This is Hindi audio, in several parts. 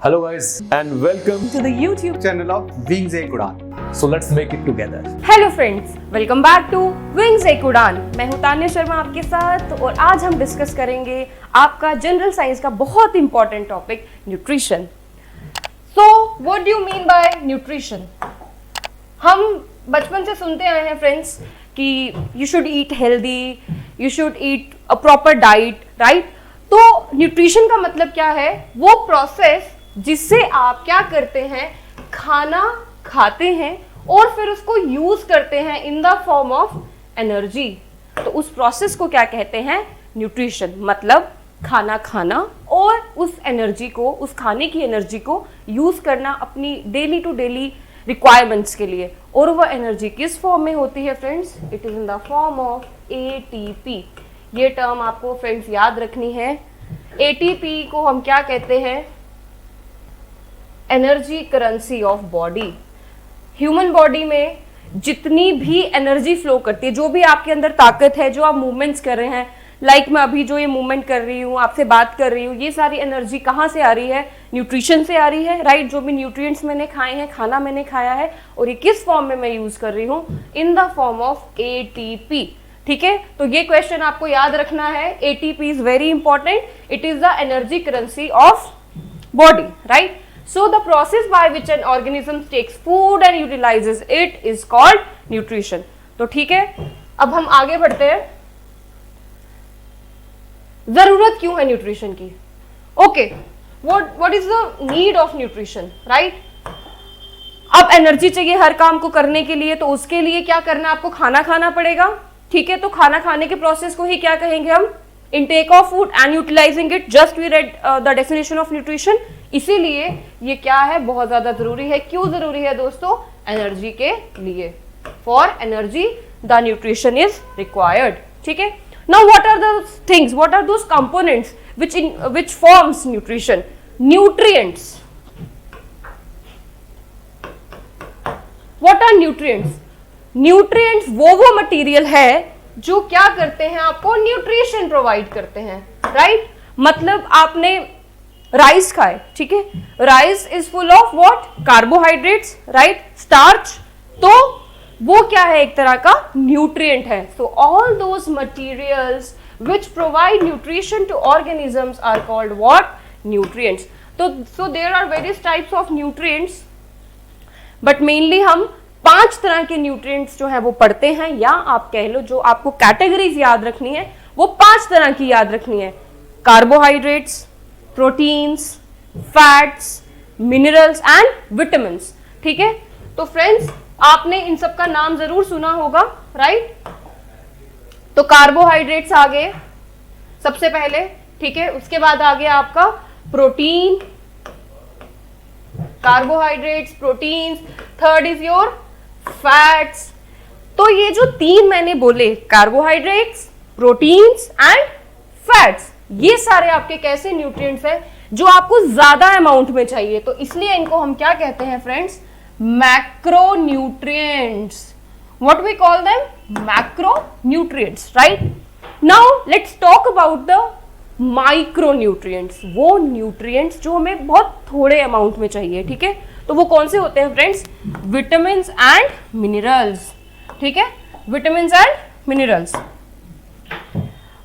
Hello guys and welcome to the YouTube channel of Wings Ek Udan. So let's make it together. Hello friends, welcome back to Wings एक उड़ान। मैं हूं तान्या शर्मा आपके साथ और आज हम डिस्कस करेंगे आपका जनरल साइंस का बहुत important topic nutrition. So what do you mean by nutrition? हम बचपन से सुनते आए हैं फ्रेंड्स कि you should eat healthy, you should eat a proper diet, right? तो न्यूट्रिशन का मतलब क्या है? वो प्रोसेस जिससे आप क्या करते हैं, खाना खाते हैं और फिर उसको यूज करते हैं इन द फॉर्म ऑफ एनर्जी। तो उस प्रोसेस को क्या कहते हैं? न्यूट्रिशन। मतलब खाना खाना और उस एनर्जी को, उस खाने की एनर्जी को यूज करना अपनी डेली टू डेली रिक्वायरमेंट्स के लिए। और वह एनर्जी किस फॉर्म में होती है friends? It is in the form of ATP. ये टर्म आपको फ्रेंड्स याद रखनी है। एटीपी को हम क्या कहते हैं? Energy currency of body. Human body में जितनी भी एनर्जी फ्लो करती है, जो भी आपके अंदर ताकत है, जो आप मूवमेंट्स कर रहे हैं, लाइक मैं अभी जो ये मूवमेंट कर रही हूँ, आपसे बात कर रही हूँ, ये सारी एनर्जी कहाँ से आ रही है? न्यूट्रिशन से आ रही है, राइट? जो भी न्यूट्रिएंट्स मैंने खाए हैं, खाना मैंने खाया है, और ये किस फॉर्म में मैं यूज कर रही हूँ? इन द फॉर्म ऑफ एटीपी। ठीक है, तो ये क्वेश्चन आपको याद रखना है। ATP is very important, it is the energy currency of body, right? So the process by which an organism takes food and utilizes it is called nutrition. तो ठीक है, अब हम आगे बढ़ते हैं। जरूरत क्यों है न्यूट्रिशन की? Okay, what is the need of nutrition, right? अब एनर्जी चाहिए हर काम को करने के लिए, तो उसके लिए क्या करना है? आपको खाना खाना पड़ेगा। ठीक है, तो खाना खाने के प्रोसेस को ही क्या कहेंगे हम? Intake of food and utilising it. Just we read the definition of nutrition. इसीलिए ये क्या है? बहुत ज्यादा जरूरी है। क्यों जरूरी है दोस्तों? एनर्जी के लिए। For energy the nutrition is required. ठीक है, now what are the things, what are those components which forms nutrition? Nutrients. What are nutrients? Nutrients वो मटेरियल है जो क्या करते हैं? आपको न्यूट्रिशन प्रोवाइड करते हैं, राइट? मतलब आपने राइस खाए, ठीक है? Rice is full of what? Carbohydrates, right? Starch. तो वो क्या है? एक तरह का न्यूट्रिएंट है। So all those materials which provide nutrition to organisms are called what? Nutrients. So there are various types of nutrients, but mainly हम 5 तरह के न्यूट्रिएंट्स जो है वो पढ़ते हैं, या आप कह लो जो आपको कैटेगरीज याद रखनी है वो 5 तरह की याद रखनी है। Carbohydrates, proteins, fats, minerals and vitamins. ठीक है, तो फ्रेंड्स आपने इन सब का नाम जरूर सुना होगा, राइट? तो कार्बोहाइड्रेट्स आ गए सबसे पहले, ठीक है? उसके बाद आ गया आपका protein, carbohydrates, proteins. Third is your fats. तो ये जो 3 मैंने बोले, कार्बोहाइड्रेट्स, प्रोटीन्स एंड फैट्स, ये सारे आपके कैसे न्यूट्रिएंट्स हैं जो आपको ज्यादा अमाउंट में चाहिए। तो इसलिए इनको हम क्या कहते हैं friends? Macronutrients. What we call them? Macronutrients, right? Now let's talk about the micronutrients. वो न्यूट्रिएंट्स जो हमें बहुत थोड़े अमाउंट में चाहिए, ठीक है? तो वो कौन से होते हैं फ्रेंड्स? Vitamins and minerals. ठीक है, विटामिन्स एंड मिनरल्स।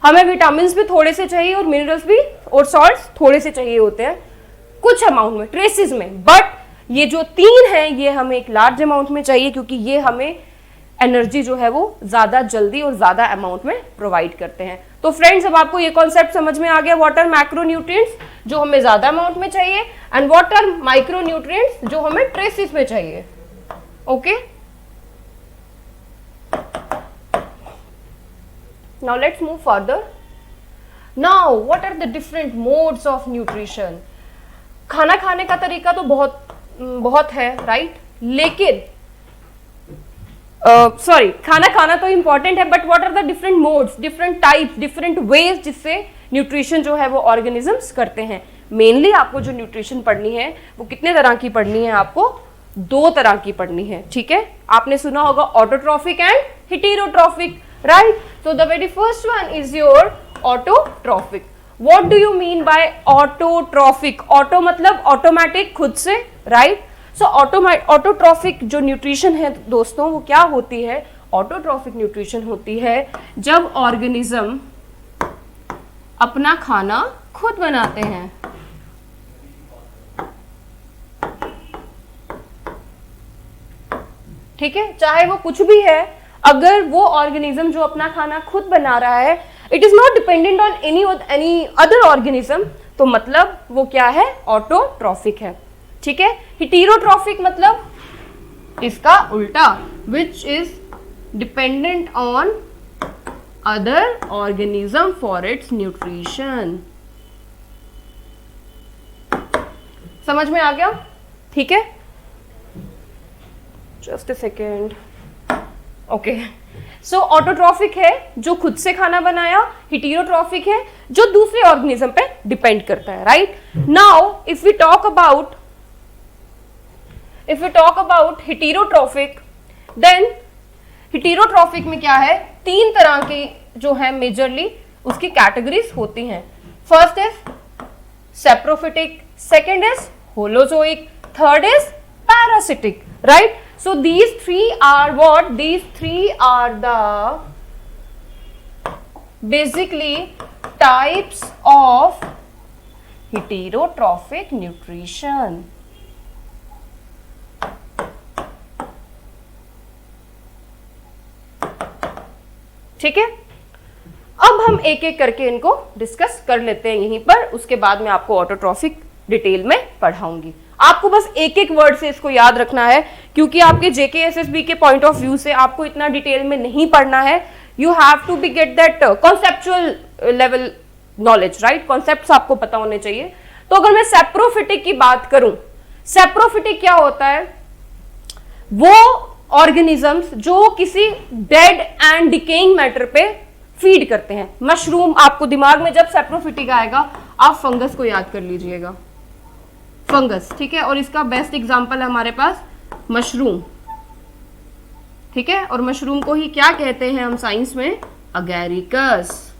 हमें विटामिन्स भी थोड़े से चाहिए और मिनरल्स भी, और सॉल्ट्स थोड़े से चाहिए होते हैं कुछ अमाउंट में, ट्रेसेस में। बट ये जो 3 हैं ये हमें एक लार्ज अमाउंट में चाहिए, क्योंकि ये हमें एनर्जी जो है वो ज्यादा जल्दी और ज्यादा अमाउंट में प्रोवाइड करते हैं। तो फ्रेंड्स अब आपको ये कॉन्सेप्ट समझ में आ गया, व्हाट आर मैक्रोन्यूट्रिएंट्स जो हमें ज्यादा अमाउंट में चाहिए, एंड व्हाट आर माइक्रोन्यूट्रिएंट्स जो हमें ट्रेसेस में चाहिए। Okay, now let's move further. Now what are the different modes of nutrition? खाना खाने का तरीका तो बहुत है, राइट? लेकिन खाना खाना तो इंपॉर्टेंट है, but what are the different modes, different types, different ways जिससे न्यूट्रिशन जो है वो ऑर्गेनिजम्स करते हैं। मेनली आपको जो न्यूट्रिशन पढ़नी है वो कितने तरह की पढ़नी है? आपको 2 तरह की पढ़नी है, ठीक है? आपने सुना होगा autotrophic and heterotrophic, right? So the very first one is your autotrophic. What do you mean by autotrophic? Auto मतलब ऑटोमेटिक, खुद से, राइट? सो ऑटोट्रॉफिक जो न्यूट्रिशन है दोस्तों, वो क्या होती है? ऑटोट्रॉफिक न्यूट्रिशन होती है जब ऑर्गेनिज्म अपना खाना खुद बनाते हैं। ठीक है, चाहे वो कुछ भी है, अगर वो ऑर्गेनिज्म जो अपना खाना खुद बना रहा है, it is not dependent on any other organism, तो मतलब वो क्या है? ऑटोट्रॉफिक है। ठीक है, हेटेरोट्रॉफिक मतलब इसका उल्टा, which is dependent on other organism for its nutrition. समझ में आ गया? ठीक है, just a second. Okay, so autotrophic है जो खुद से खाना बनाया, हेटेरोट्रॉफिक है जो दूसरे ऑर्गेनिज्म पे डिपेंड करता है, right? Now if we talk about heterotrophic, then heterotrophic में क्या है? 3 तरह की जो है मेजरली उसकी कैटेगरीज होती हैं। First is saprophytic, second is holozoic, third is parasitic, right? So these three are what? These three are the basically types of heterotrophic nutrition. ठीक है, अब हम एक एक करके इनको डिस्कस कर लेते हैं यहीं पर, उसके बाद मैं आपको ऑटोट्रॉफिक डिटेल में पढ़ाऊंगी। आपको बस एक एक वर्ड से इसको याद रखना है, क्योंकि आपके जेकेएसएसबी के पॉइंट ऑफ व्यू से आपको इतना डिटेल में नहीं पढ़ना है। You have to be get that conceptual level knowledge, right? Concepts आपको पता होने चाहिए। तो अगर मैं सेप्रोफिटिक की बात करूं, सेप्रोफिटिक क्या होता है? वो ऑर्गेनिजम्स जो किसी डेड एंड डिकेइंग मैटर पे फीड करते हैं। मशरूम, आपको दिमाग में जब सेप्रोफिटिक आएगा, आप फंगस को याद कर लीजिएगा, फंगस, ठीक है? और इसका बेस्ट एग्जांपल है हमारे पास मशरूम, ठीक है? और मशरूम को ही क्या कहते हैं हम साइंस में? अगैरिकस,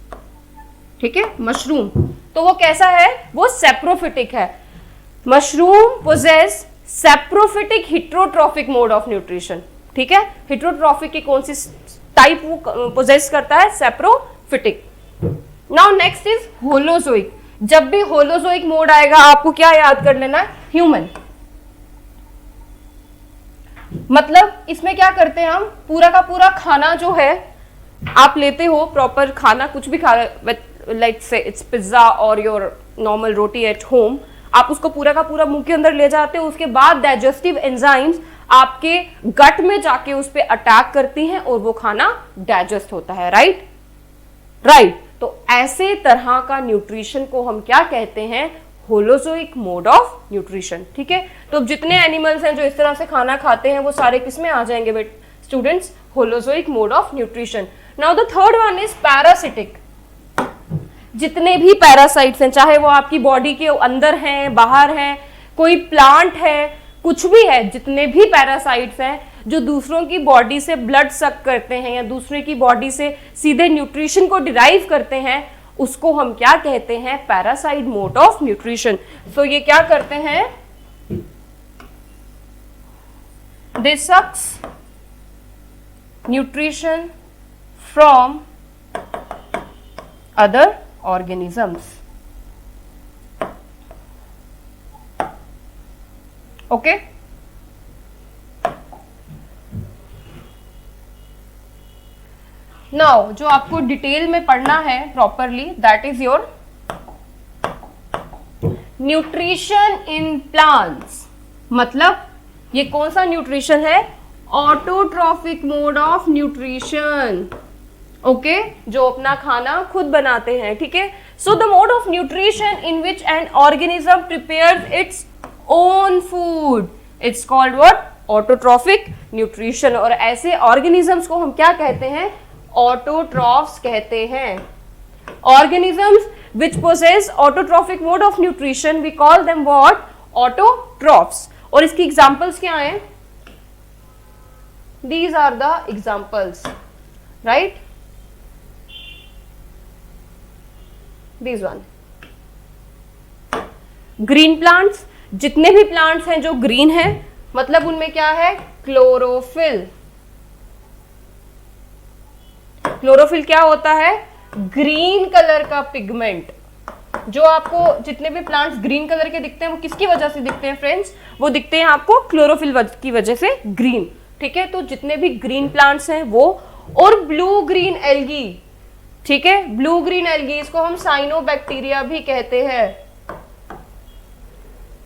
ठीक है? मशरूम, तो वो कैसा है? वो सेप्रोफिटिक है। Mushroom possess saprophytic heterotrophic mode of nutrition, ठीक है? हेटेरोट्रॉफिक की कौन सी टाइप वो पोजेस करता है? Saprophytic. Now next is holozoic. जब भी होलोजोइक मोड आएगा, आपको क्या याद कर लेना है? ह्यूमन। मतलब इसमें क्या करते हैं हम? पूरा का पूरा खाना जो है आप लेते हो, प्रॉपर खाना, कुछ भी खा, लेट्स से इट्स पिज्जा और your normal roti at home, आप उसको पूरा का पूरा मुंह के अंदर ले जाते हो। उसके बाद डाइजेस्टिव एंजाइम्स आपके गट में जाके उस पर अटैक करती हैं और वो खाना डाइजेस्ट होता है, राइट? राइट। तो ऐसे तरह का न्यूट्रिशन को हम क्या कहते हैं? होलोजोइक मोड ऑफ न्यूट्रिशन, ठीक है? तो जितने एनिमल्स हैं जो इस तरह से खाना खाते हैं, वो सारे किसमें आ जाएंगे but students? Holozoic mode of nutrition. Now the third one is parasitic. जितने भी पैरासाइट्स हैं, चाहे वो आपकी बॉडी के अंदर हैं, बाहर हैं, कोई प्लांट है, कुछ भी है, जितने भी पैरासाइट्स हैं जो दूसरों की बॉडी से ब्लड सक करते हैं या दूसरे की बॉडी से सीधे न्यूट्रिशन को डिराइव करते हैं, उसको हम क्या कहते हैं? Parasite mode of nutrition. So ये क्या करते हैं? They suck nutrition from other organisms. Okay? Now, जो आपको डिटेल में पढ़ना है properly, that is your nutrition in plants. मतलब ये कौन सा न्यूट्रिशन है? Autotrophic mode of nutrition. Okay, जो अपना खाना खुद बनाते हैं, ठीक है? So the mode of nutrition in which an organism prepares its own food, it's called what? Autotrophic nutrition. और ऐसे ऑर्गेनिजम्स को हम क्या कहते हैं? ऑटोट्रॉफ्स कहते हैं। Organisms which possess autotrophic mode of nutrition, we call them what? Autotrophs. और इसकी एग्जांपल्स क्या हैं? These are the examples, right? These one. Green plants, जितने भी प्लांट्स हैं जो ग्रीन हैं, मतलब उनमें क्या है, क्लोरोफिल। क्लोरोफिल क्या होता है, ग्रीन कलर का पिगमेंट। जो आपको जितने भी प्लांट्स ग्रीन कलर के दिखते हैं वो किसकी वजह से दिखते हैं फ्रेंड्स, वो दिखते हैं आपको क्लोरोफिल की वजह से ग्रीन। ठीक है, तो जितने भी ग्रीन प्लांट्स हैं वो, और ब्लू ग्रीन एल्गी, ठीक है, ब्लू ग्रीन एल्गी, इसको हम साइनोबैक्टीरिया भी कहते हैं।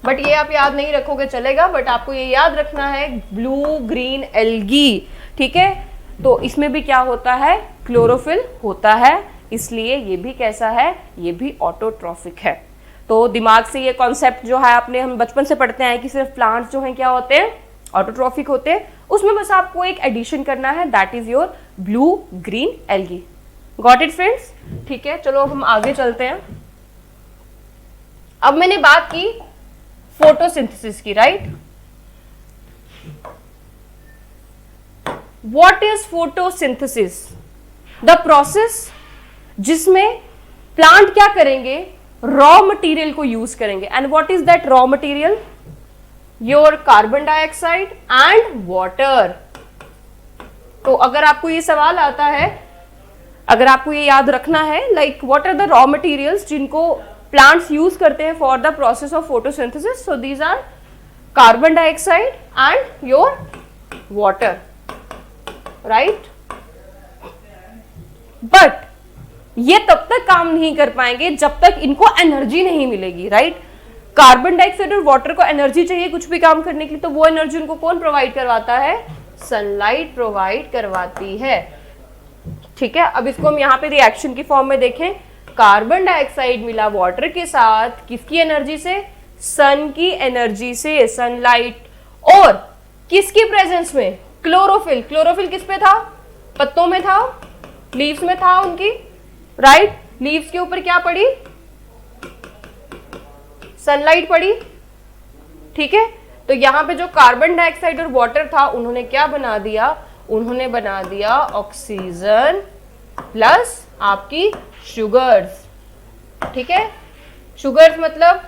बट ये आप याद नहीं रखोगे चलेगा, बट आपको ये याद रखना है ब्लू ग्रीन एल्गी। ठीक है, तो इसमें भी क्या होता है, क्लोरोफिल होता है, इसलिए ये भी कैसा है, ये भी ऑटोट्रॉफिक है। तो दिमाग से ये कॉन्सेप्ट जो है आपने, हम बचपन से पढ़ते हैं कि सिर्फ प्लांट्स जो हैं क्या होते हैं, ऑटोट्रॉफिक होते हैं, उसमें बस आपको एक एडिशन करना है, that is your blue green algae. Got it friends? ठीक है, चलो अब हम आगे चलते हैं। अब मैंने बात की फोटोसिंथेसिस की, right? What is photosynthesis? The process जिसमें प्लांट क्या करेंगे, रॉ मटेरियल को यूज करेंगे। And what is that raw material? Your carbon dioxide and water. तो अगर आपको ये सवाल आता है, अगर आपको ये याद रखना है, like what are the raw materials जिनको प्लांट्स यूज करते हैं for the process of photosynthesis, so these are carbon dioxide and your water, right? But ये तब तक काम नहीं कर पाएंगे जब तक इनको एनर्जी नहीं मिलेगी, राइट? कार्बन डाइऑक्साइड और वाटर को एनर्जी चाहिए कुछ भी काम करने के लिए, तो वो एनर्जी उनको कौन प्रोवाइड करवाता है? सनलाइट प्रोवाइड करवाती है। ठीक है, अब इसको हम यहाँ पे रिएक्शन की फॉर्म में देखें, कार्बन डाइऑक्साइड मिला वाटर के साथ, किसकी एनर्जी से? सन की एनर्जी से, सनलाइट। और किसकी प्रेजेंस में? क्लोरोफिल। क्लोरोफिल किस पे था? पत्तों में था, लीव्स में था उनकी, राइट? लीव्स के ऊपर क्या पड़ी? सनलाइट पड़ी। ठीक है, तो यहां पे जो कार्बन डाइऑक्साइड और वाटर था, उन्होंने क्या बना दिया? उन्होंने बना दिया ऑक्सीजन प्लस आपकी शुगर्स। ठीक है, शुगर्स मतलब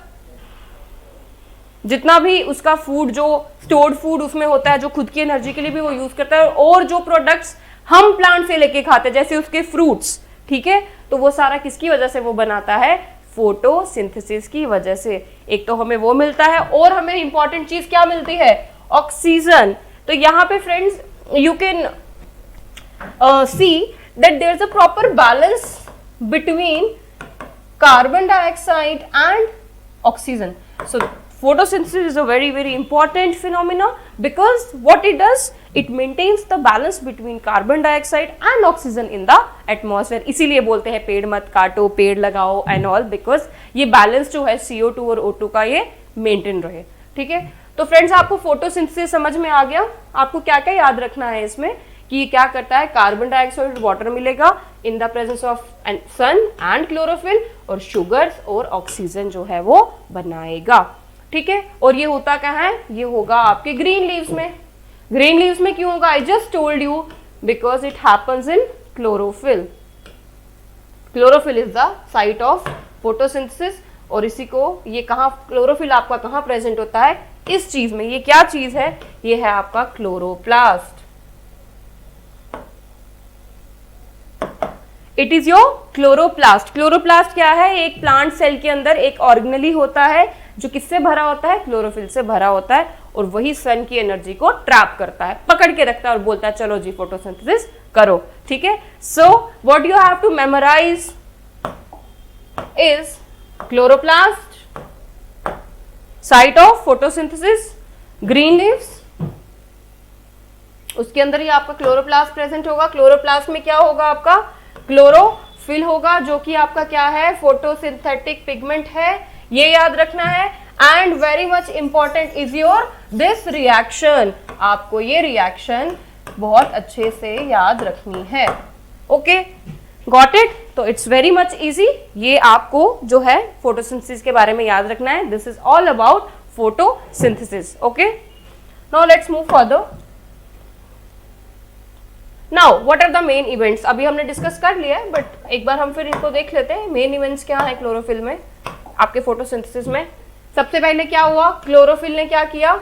जितना भी उसका फूड, जो स्टोर्ड फूड उसमें होता है, जो खुद की एनर्जी के लिए भी वो यूज करता है, और जो प्रोडक्ट्स हम प्लांट से लेके खाते हैं जैसे उसके फ्रूट्स, ठीक है, तो वो सारा किसकी वजह से वो बनाता है? फोटोसिंथेसिस की वजह से। एक तो हमें वो मिलता है, और हमें इंपॉर्टेंट चीज क्या मिलती है? ऑक्सीजन। तो यहाँ पे friends you can see that there is a proper balance between carbon dioxide and oxygen. So photosynthesis is a very very important phenomena because what it does, it maintains the balance between carbon dioxide and oxygen in the atmosphere। इसीलिए बोलते हैं पेड़ मत काटो, पेड़ लगाओ and all, because ये बैलेंस जो है CO2 और O2 का ये मेंटेन रहे। ठीक है, तो फ्रेंड्स आपको फोटोसिंथेसिस समझ में आ गया। आपको क्या क्या याद रखना है इसमें कि ये क्या करता है? कार्बन डाइऑक्साइड और वाटर मिलेगा in the presence of sun and chlorophyll, और शुगर्स और ऑक्सीजन जो है वो बनाएगा। ठीक है, और ये होता कहाँ है? ये होगा आपके ग्रीन लीव्स में। ग्रीन लीव्स में क्यों होगा? I just told you, because it happens in chlorophyll. Chlorophyll is the site of photosynthesis, और इसी को ये कहाँ, क्लोरोफिल आपका कहाँ प्रेजेंट होता है? इस चीज में। ये क्या चीज है? ये है आपका chloroplast. It is your chloroplast. Chloroplast क्या है? एक प्लांट सेल के अंदर एक ऑर्गेनेली होता है जो किससे भरा होता है? क्लोरोफिल से भरा होता है, और वही सन की एनर्जी को ट्रैप करता है, पकड़ के रखता है और बोलता है चलो जी फोटोसिंथेसिस करो। ठीक है, so what you have to memorise is chloroplast, site of photosynthesis, green leaves, उसके अंदर ही आपका क्लोरोप्लास्ट प्रेजेंट होगा। क्लोरोप्लास्ट में क्या होगा? आपका क्लोरोफिल होगा, जो कि आपका क्या है? फोटोसिंथेटिक पिगमेंट है, ये याद रखना है। And very much important is your this reaction. आपको ये रिएक्शन बहुत अच्छे से याद रखनी है। Okay, got it? तो इट्स वेरी मच इजी। ये आपको जो है फोटोसिंथेसिस के बारे में याद रखना है। This is all about photosynthesis. Okay, now let's move further. Now what are the main events? अभी हमने डिस्कस कर लिया है, बट एक बार हम फिर इसको देख लेते हैं। मेन इवेंट्स क्या है क्लोरोफिल में, आपके फोटोसिंथेसिस में? सबसे पहले क्या हुआ, क्लोरोफिल ने क्या किया,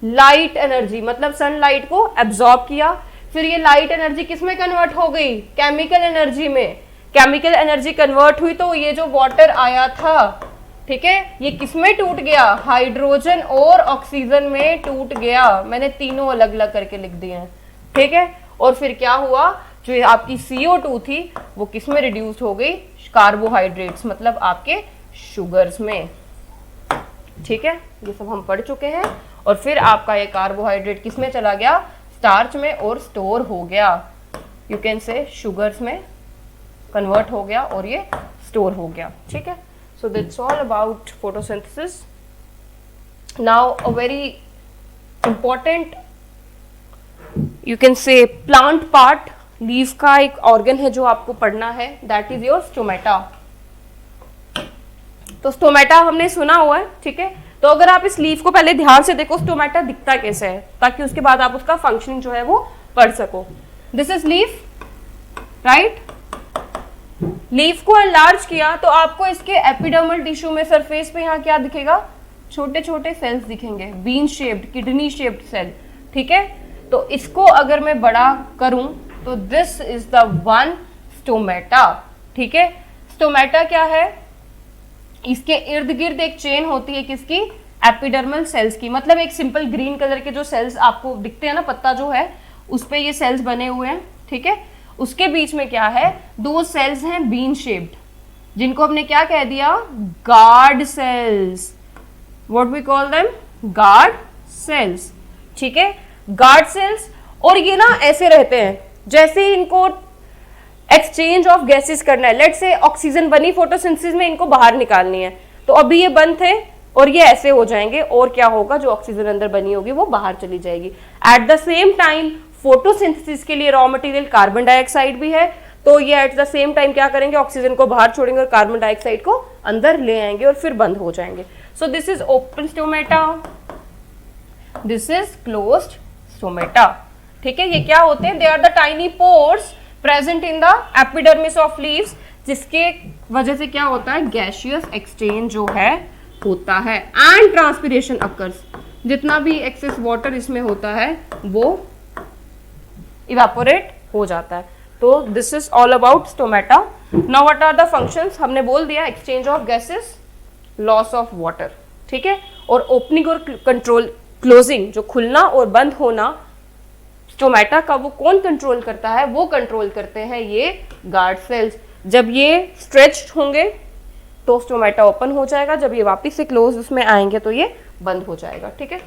लाइट एनर्जी मतलब सनलाइट को एब्जॉर्ब किया, फिर ये लाइट एनर्जी किस में कन्वर्ट हो गई, केमिकल एनर्जी में। केमिकल एनर्जी कन्वर्ट हुई तो ये जो वाटर आया था, ठीक है, ये किस में टूट गया, हाइड्रोजन और ऑक्सीजन में टूट गया। मैंने तीनों अलग अलग करके लिख दिए हैं, ठीक है। और फिर क्या हुआ, जो आपकी CO2 थी वो किस में रिड्यूस हो गई, कार्बोहाइड्रेट्स मतलब आपके शुगर्स में, ठीक है। ये सब हम पढ़ चुके हैं। और फिर आपका ये कार्बोहाइड्रेट किस में चला गया, स्टार्च में, और स्टोर हो गया, यू कैन से शुगर्स में कन्वर्ट हो गया और ये स्टोर हो गया, ठीक है। So that's all about photosynthesis. Now a very important you can say plant part, leaf का एक ऑर्गन है जो आपको पढ़ना है, दैट इज योर स्टोमेटा। तो स्टोमेटा हमने सुना हुआ है, ठीक है। तो अगर आप इस लीफ को पहले ध्यान से देखो, स्टोमेटा दिखता कैसे है, ताकि उसके बाद आप उसका फंक्शनिंग जो है वो पढ़ सको। This is leaf, right. Leaf को एनलार्ज किया तो आपको इसके एपिडर्मल टिश्यू में सरफेस पे यहाँ क्या दिखेगा, छोटे छोटे सेल्स दिखेंगे, bean shaped, kidney shaped cell, ठीक है। तो इसको अगर मैं बड़ा करूं तो this is the one stomata, ठीक है। स्टोमेटा क्या है, इसके इर्द गिर्द एक चेन होती है किसकी, एपिडर्मल सेल्स की। मतलब एक सिंपल ग्रीन कलर के जो सेल्स आपको दिखते हैं ना, पत्ता जो है उस पे ये सेल्स बने हुए हैं, ठीक है। उसके बीच में क्या है, दो सेल्स हैं बीन शेप्ड, जिनको हमने क्या कह दिया, guard cells. What we call them, guard cells, ठीक है, गार्ड सेल्स। और ये ना ऐसे रहते हैं जैसे इनको एक्सचेंज ऑफ गैसेस करना है। लेट से ऑक्सीजन बनी फोटोसिंथेसिस में, इनको बाहर निकालनी है, तो अभी ये बंद थे और ये ऐसे हो जाएंगे, और क्या होगा, जो ऑक्सीजन अंदर बनी होगी वो बाहर चली जाएगी। At the same time photosynthesis के लिए रॉ मटेरियल कार्बन डाइऑक्साइड भी है, तो ये एट द सेम टाइम क्या करेंगे, ऑक्सीजन को बाहर छोड़ेंगे और कार्बन डाइऑक्साइड को अंदर ले आएंगे और फिर बंद हो जाएंगे। So this is open stomata, this is closed stomata, ठीक है। ये क्या होते हैं, they are the tiny pores present in the epidermis of leaves, जिसके वजह से क्या होता है, गैसियस एक्सचेंज जो है होता है, एंड ट्रांसपिरेशन अकर्स। जितना भी एक्सेस वाटर इसमें होता है वो इवेपोरेट हो जाता है। तो this is all about stomata. Now what are the functions, हमने बोल दिया, exchange of gases, loss of water, ठीक है। और ओपनिंग और कंट्रोल, क्लोजिंग, जो खुलना और बंद होना स्टोमेटा का, वो कौन कंट्रोल करता है, वो कंट्रोल करते हैं ये गार्ड सेल्स। जब ये स्ट्रेच्ड होंगे तो स्टोमेटा ओपन हो जाएगा, जब ये वापस से क्लोज उसमें आएंगे तो ये बंद हो जाएगा, ठीक है।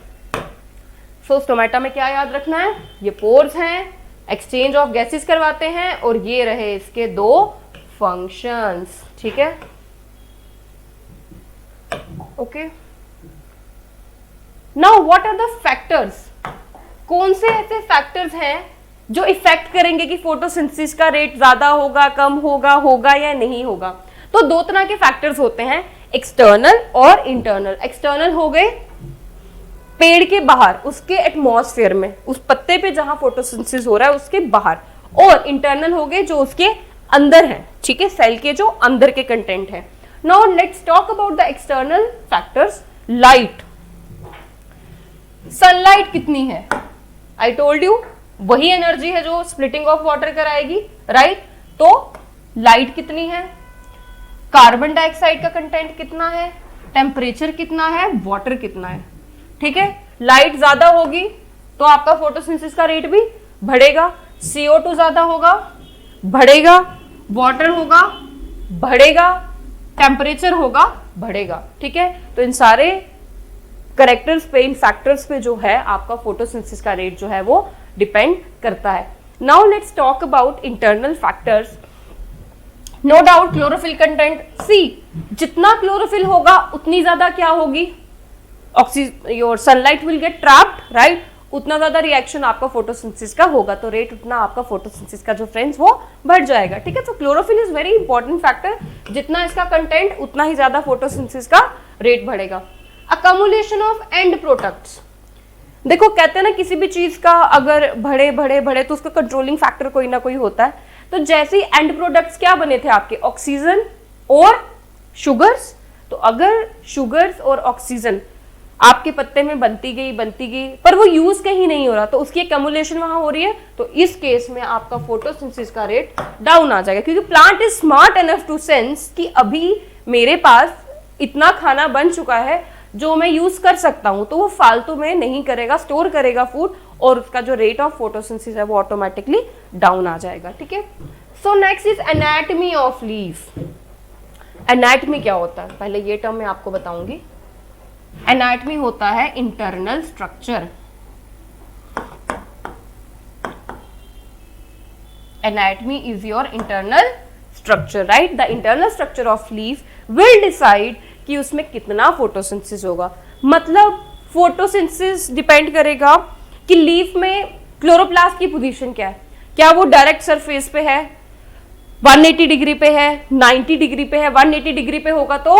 सो स्टोमेटा में क्या याद रखना है, ये पोर्स हैं, एक्सचेंज ऑफ गैसेस करवाते हैं, और ये रहे इसके दो फंक्शंस, ठीक है, okay. Now what are the factors, कौन से ऐसे फैक्टर्स हैं जो इफेक्ट करेंगे कि फोटोसिंथेसिस का रेट ज्यादा होगा, कम होगा, होगा या नहीं होगा। तो दो तरह के फैक्टर्स होते हैं, एक्सटर्नल और इंटरनल। एक्सटर्नल हो गए पेड़ के बाहर, उसके एटमॉस्फेयर में, उस पत्ते पे जहां फोटोसिंथेसिस हो रहा है उसके बाहर, और इंटरनल हो गए जो उसके अंदर है, ठीक है, सेल के जो अंदर के कंटेंट है। Now let's talk about the external factors. Light, sunlight कितनी है, आई टोल्ड यू, वही एनर्जी है जो स्प्लिटिंग ऑफ वाटर कराएगी, राइट। तो लाइट कितनी है, कार्बन डाइऑक्साइड का कंटेंट कितना है, टेम्परेचर कितना है, वाटर कितना है, ठीक है। लाइट ज्यादा होगी तो आपका फोटोसिंथेसिस का रेट भी बढ़ेगा, CO2 ज्यादा होगा, बढ़ेगा, वाटर होगा, बढ़ेगा, टेम्परेचर होगा, बढ़ेगा, ठीक है। तो इन सारे करेक्टर्स पे, इन फैक्टर्स पे जो है आपका फोटोसिंथेसिस का रेट जो है वो डिपेंड करता है। Now let's talk about internal factors. No doubt chlorophyll content, see जितना क्लोरोफिल होगा उतनी ज्यादा क्या होगी, your sunlight will get trapped, right, उतना ज्यादा रिएक्शन आपका फोटोसिंथेसिस का होगा, तो रेट उतना आपका फोटोसिंथेसिस का जो फ्रेंड्स वो बढ़ जाएगा, ठीक है। तो chlorophyll is very important factor, जितना इसका कंटेंट उतना ही ज्यादा फोटोसिंथेसिस का रेट बढ़ेगा। अकमुलेशन ऑफ एंड प्रोडक्ट्स, देखो कहते हैं ना किसी भी चीज का अगर बढ़े बढ़े बढ़े तो उसका कंट्रोलिंग फैक्टर कोई ना कोई होता है। तो जैसे ही एंड प्रोडक्ट्स क्या बने थे आपके, ऑक्सीजन और शुगर्स, तो अगर शुगर्स और ऑक्सीजन आपके पत्ते में बनती गई पर वो यूज कहीं नहीं हो रहा, तो उसकी एक्यूमुलेशन वहां हो रही है, तो इस केस में आपका फोटोसिंथेसिस का रेट डाउन आ जाएगा, क्योंकि plant is smart enough to sense कि अभी मेरे पास इतना खाना बन चुका है जो मैं यूज कर सकता हूं, तो वो फालतू में नहीं करेगा, स्टोर करेगा फूड, और उसका जो रेट ऑफ फोटोसिंथेसिस है वो ऑटोमेटिकली डाउन आ जाएगा। ठीक है, so next is anatomy of leaf. Anatomy क्या होता है, पहले ये टर्म मैं आपको बताऊंगी। एनाटमी होता है internal structure. Anatomy is your internal structure, right? The internal structure of leaf will decide कि उसमें कितना फोटोसिंथेसिस होगा। मतलब फोटोसिंथेसिस डिपेंड करेगा कि लीफ में क्लोरोप्लास्ट की पोजीशन क्या है, क्या वो डायरेक्ट सरफेस पे है, 180 डिग्री पे है, 90 डिग्री पे है। 180 डिग्री पे होगा तो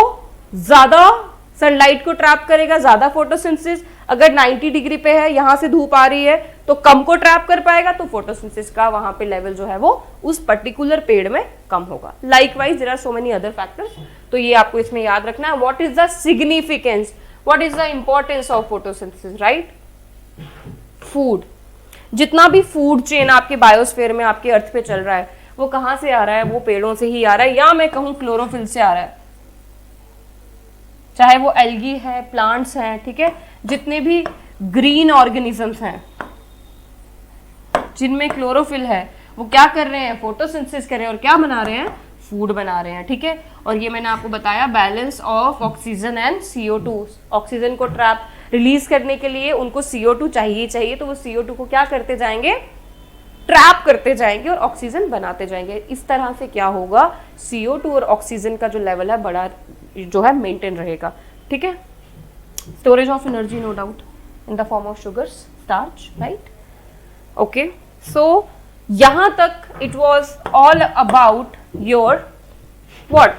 ज्यादा सनलाइट को ट्रैप करेगा, ज्यादा फोटोसिंथेसिस। अगर 90 डिग्री पे है, यहां से धूप आ रही है, तो कम को ट्रैप कर पाएगा, तो फोटोसिंथेसिस का वहां पे लेवल जो है वो उस पर्टिकुलर पेड़ में कम होगा। Likewise there are so many other factors, तो ये आपको इसमें याद रखना है। What is the significance, what is the importance of photosynthesis, right? Food, जितना भी फूड चेन आपके बायोस्फीयर में आपके अर्थ पे चल रहा है, वो कहां से आ रहा है? वो पेड़ों से ही आ रहा है, या मैं कहूं क्लोरोफिल से आ रहा है। चाहे वो एल्गी है, प्लांट्स हैं, ठीक है, जितने भी ग्रीन ऑर्गेनिजम्स हैं जिनमें क्लोरोफिल है, वो क्या कर रहे हैं? फोटोसिंथेसिस कर रहे हैं, और क्या बना रहे हैं? फूड बना रहे हैं। ठीक है, और ये मैंने आपको बताया balance of oxygen and CO2। Oxygen को ट्रैप रिलीज करने के लिए उनको CO2 चाहिए, तो वो CO2 को क्या करते जाएंगे? ट्रैप करते जाएंगे और ऑक्सीजन बनाते जाएंगे। इस तरह से क्या होगा? CO2 और ऑक्सीजन का जो लेवल है बड़ा जो है मेंटेन रहेगा। ठीक है, storage of energy no doubt in the form of sugars, starch, right? Okay, so यहां तक it was all about your what?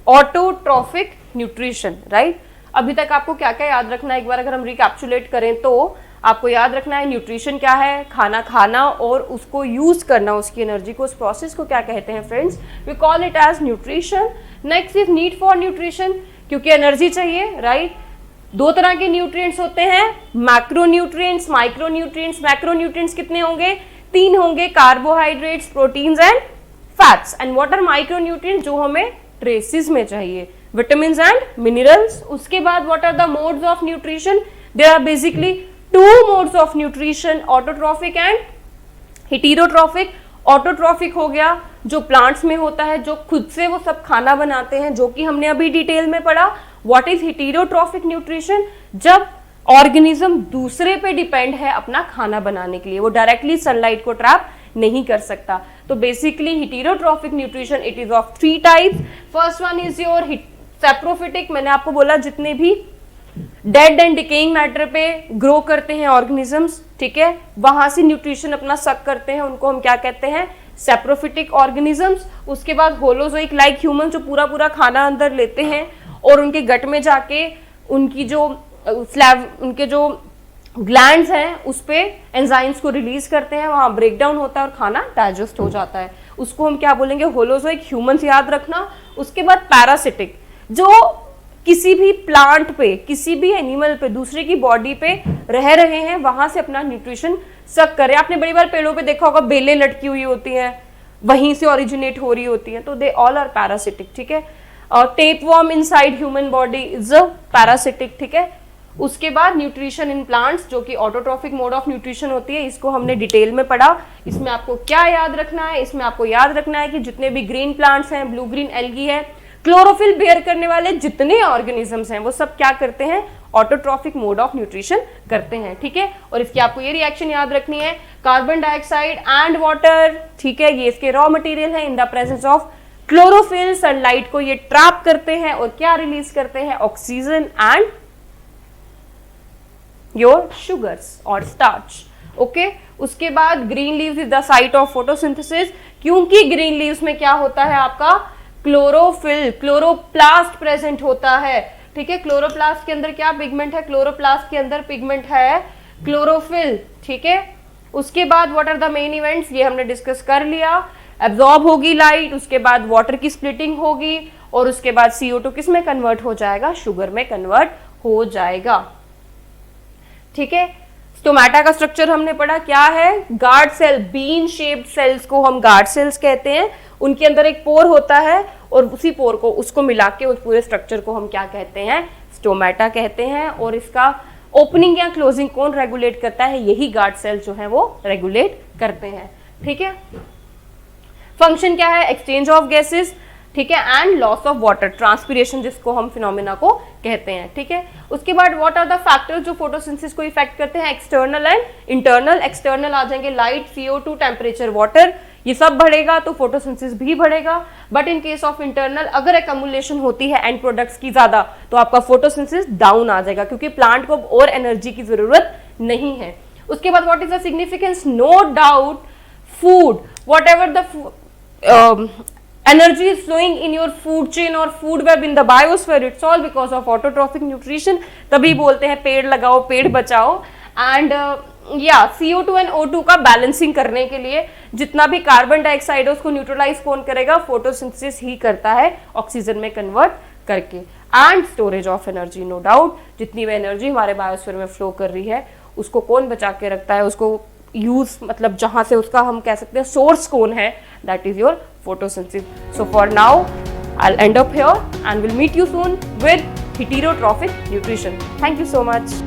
Autotrophic nutrition, right? अभी तक आपको क्या क्या याद रखना है, एक बार अगर हम रिकैप्चुलेट करें तो आपको याद रखना है न्यूट्रिशन क्या है, खाना खाना और उसको यूज करना, उसकी एनर्जी को, उस प्रोसेस को क्या कहते हैं friends? We call it as nutrition. Next is need for nutrition, क्योंकि एनर्जी चाहिए, राइट? दो तरह के न्यूट्रिएंट्स होते हैं, macro nutrients, micro nutrients. Macro nutrients कितने होंगे? 3 होंगे, carbohydrates, proteins and fats. And what are micro nutrients? जो हमें ट्रेसेस में चाहिए, विटामिन्स एंड मिनरल्स। उसके बाद what are the modes of nutrition? There are basically 2 modes of nutrition, autotrophic and heterotrophic। Autotrophic हो गया जो प्लांट्स में होता है, जो खुद से वो सब खाना बनाते हैं, जो कि हमने अभी डिटेल में पढ़ा। What is heterotrophic nutrition? जब ऑर्गेनिज्म दूसरे पे डिपेंड है अपना खाना बनाने के लिए, वो डायरेक्टली सनलाइट को ट्रैप नहीं कर सकता। तो basically heterotrophic nutrition it is of 3 types. First one is your saprophytic. मैंने आपको बोला जितने भी डेड एंड डिकेइंग मैटर पे ग्रो करते हैं ऑर्गेनिजम्स, ठीक है, वहां से न्यूट्रिशन अपना सक करते हैं, उनको हम क्या कहते हैं? Saprophytic organisms. उसके बाद होलोजोइक लाइक ह्यूमन, जो पूरा पूरा खाना अंदर लेते हैं और उनके गट में जाके उनकी जो उनके जो ग्लैंड्स हैं उस पे एंजाइम्स को रिलीज करते हैं, वहां ब्रेकडाउन होता है और खाना डाइजेस्ट हो जाता है। उसको हम क्या बोलेंगे? होलोजोइक ह्यूमंस, याद रखना। उसके बाद पैरासिटिक, जो किसी भी प्लांट पे, किसी भी एनिमल पे, दूसरे की बॉडी पे रह रहे हैं, वहां से अपना न्यूट्रिशन सक कर रहे हैं। आपने बड़ी बार पेड़ों पे देखा होगा, बेलें लटकी हुई होती हैं, वहीं से ओरिजिनेट हो रही होती हैं, तो दे ऑल आर पैरासिटिक। ठीक है, tapeworm inside human body is a parasitic. ठीक है, उसके बाद न्यूट्रिशन इन प्लांट्स, जो कि ऑटोट्रॉफिक मोड ऑफ न्यूट्रिशन होती है, इसको हमने डिटेल में पढ़ा। इसमें आपको क्या याद रखना है? इसमें आपको याद रखना है कि जितने भी ग्रीन प्लांट्स हैं, ब्लू ग्रीन एल्गी है, क्लोरोफिल बेयर करने वाले जितने ऑर्गेनिजम्स हैं, वो सब क्या करते हैं? ऑटोट्रॉफिक मोड ऑफ न्यूट्रिशन करते हैं। ठीक है, और इसकी आपको ये रिएक्शन याद रखनी है, कार्बन डाइऑक्साइड एंड वाटर। ठीक है, ये इसके रॉ मटेरियल है। इन the presence of chlorophyll, sunlight को ये ट्रैप करते हैं और क्या रिलीज करते हैं? ऑक्सीजन एंड योर शुगर्स और स्टार्च। ओके, उसके बाद green leaves is the site of photosynthesis, क्योंकि ग्रीन लीव्स में क्या होता है? आपका क्लोरोफिल, क्लोरोप्लास्ट प्रेजेंट होता है। ठीक है, क्लोरोप्लास्ट के अंदर क्या पिगमेंट है? क्लोरोप्लास्ट के अंदर पिगमेंट है क्लोरोफिल। ठीक है, उसके बाद what are the main events? ये हमने डिस्कस कर लिया। एब्जॉर्ब होगी लाइट, उसके बाद वाटर की स्प्लिटिंग होगी और उसके बाद CO2 किस में कन्वर्ट हो जाएगा, शुगर में कन्वर्ट हो जाएगा। ठीक है, स्टोमेटा का स्ट्रक्चर हमने पढ़ा क्या है, guard cell, bean shaped cells को हम गार्ड सेल्स कहते हैं। उनके अंदर एक पोर होता है और उसी पोर को उसको मिला के उस पूरे स्ट्रक्चर को हम क्या कहते हैं, स्टोमेटा कहते हैं। और इसका ओपनिंग या क्लोजिंग कौन रेगुलेट करता है, यही गार्ड सेल जो है वो रेगुलेट करते हैं। ठीक है, फंक्शन क्या है, एक्सचेंज ऑफ गैसेस, ठीक है, and loss of water, transpiration जिसको हम फिनोमेना को कहते हैं। ठीक है, उसके बाद व्हाट आर द फैक्टर्स जो फोटोसिंथेसिस को इफेक्ट करते हैं, एक्सटर्नल एंड इंटरनल। एक्सटर्नल आ जाएंगे लाइट, CO2, टेम्परेचर, वाटर, ये सब बढ़ेगा तो फोटोसिंथेसिस भी बढ़ेगा। But in case of internal अगर एक्यूमुलेशन होती है एंड प्रोडक्ट्स की ज्यादा तो आपका फोटोसिंथेसिस डाउन आ जाएगा, क्योंकि प्लांट को और एनर्जी की जरूरत नहीं है। उसके बाद what is the significance, no doubt food, whatever the energy is flowing in your food chain or food web in the biosphere, it's all because of autotrophic nutrition। तभी बोलते हैं पेड़ लगाओ पेड़ बचाओ। एंड CO2 एंड O2 का बैलेंसिंग करने के लिए जितना भी कार्बन डाइऑक्साइड है उसको न्यूट्रलाइज कौन करेगा, फोटोसिंथेसिस ही करता है ऑक्सीजन में कन्वर्ट करके। And storage of energy, no doubt जितनी भी एनर्जी हमारे बायोस्फीयर में फ्लो कर रही है उसको कौन बचा के रखता है, उसको यूज मतलब जहां से उसका हम कह सकते हैं सोर्स कौन है, that is your photosynthesis। So for now I'll end up here and we'll meet you soon with heterotrophic nutrition. Thank you so much.